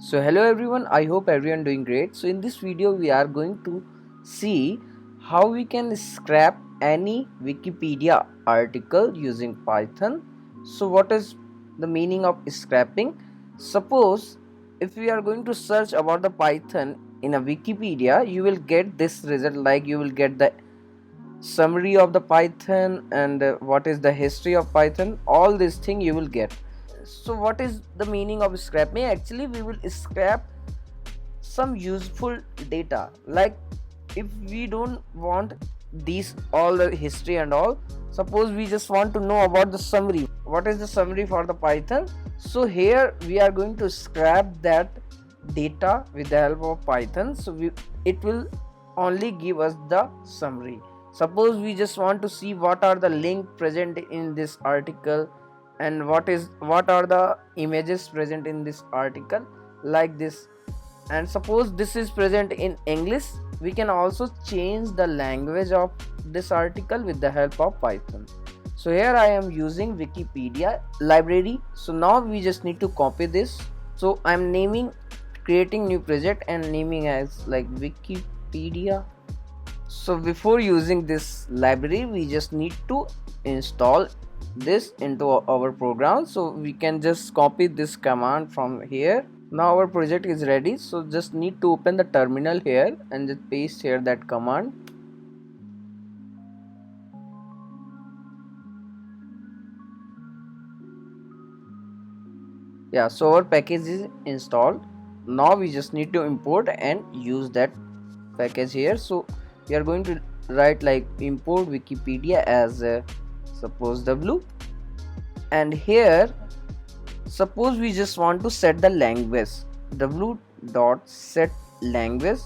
So hello everyone, I hope everyone doing great. So in this video we are going to see how we can scrap any Wikipedia article using Python. So what is the meaning of scrapping? Suppose if we are going to search about the Python in a Wikipedia, you will get this result, like you will get the summary of the Python and what is the history of Python. All these things you will get. So what is the meaning of scrapping? Actually we will scrap some useful data, like if we don't want these all the history and all, suppose we just want to know about the summary. What is the summary for the Python? So here we are going to scrap that data with the help of Python. So it will only give us the summary. Suppose we just want to see what are the link present in this article and what are the images present in this article, like this. And suppose this is present in English, we can also change the language of this article with the help of Python. So here I am using Wikipedia library. So now we just need to copy this. So I'm creating new project and naming as like Wikipedia. So before using this library we just need to install this into our program. So we can just copy this command from here. Now our project is ready, so just need to open the terminal here and just paste here that command. Yeah, so our package is installed. Now we just need to import and use that package here. So we are going to write like import Wikipedia as suppose W, and here suppose we just want to set the language, w.set language.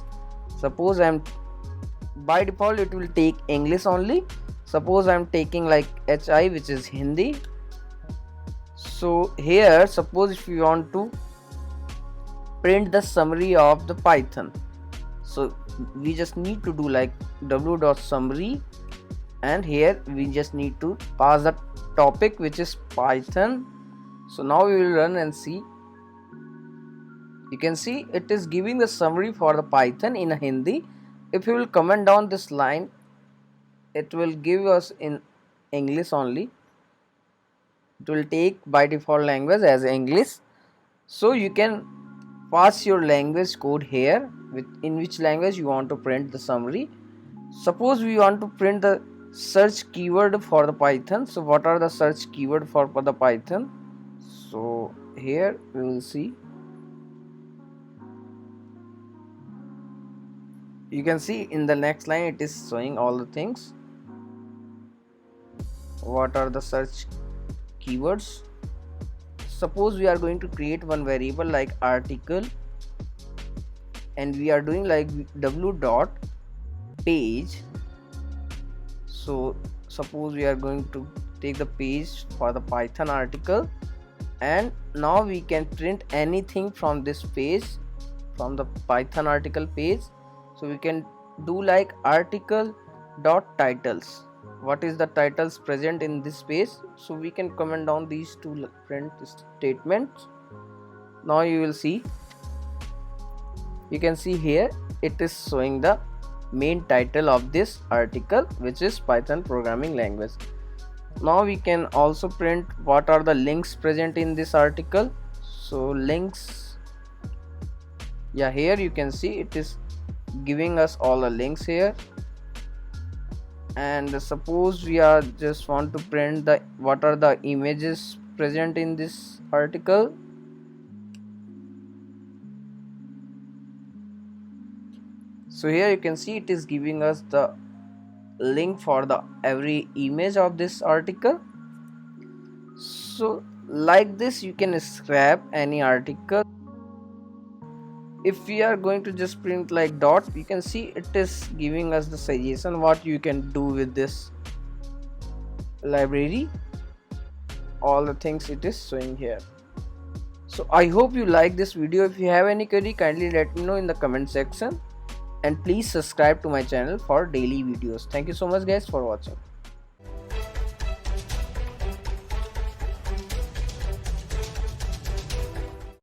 Suppose by default it will take English only. Suppose I'm taking like HI, which is Hindi. So here suppose if you want to print the summary of the Python, so we just need to do like w.summary, and here we just need to pass the topic, which is Python. So now we will run and see. You can see it is giving the summary for the Python in Hindi. If you will comment down this line, it will give us in English only. It will take by default language as English. So you can pass your language code here in which language you want to print the summary. Suppose we want to print the search keyword for the Python. So what are the search keyword for the Python? So here we will see. You can see in the next line it is showing all the things. What are the search keywords? Suppose we are going to create one variable like article, and we are doing like w.page. So suppose we are going to take the page for the Python article, and now we can print anything from this page, from the Python article page. So we can do like article.titles. What is the titles present in this page? So we can comment down these two print statements. Now you will see, you can see here it is showing the main title of this article, which is Python programming language. Now we can also print what are the links present in this article. So links, yeah, here you can see it is giving us all the links here. And suppose we are just want to print the what are the images present in this article. So here you can see it is giving us the link for the every image of this article. So like this you can scrap any article. If we are going to just print like dot, you can see it is giving us the suggestion what you can do with this library, all the things it is showing here. So I hope you like this video. If you have any query, kindly let me know in the comment section, and please subscribe to my channel for daily videos. Thank you so much guys for watching.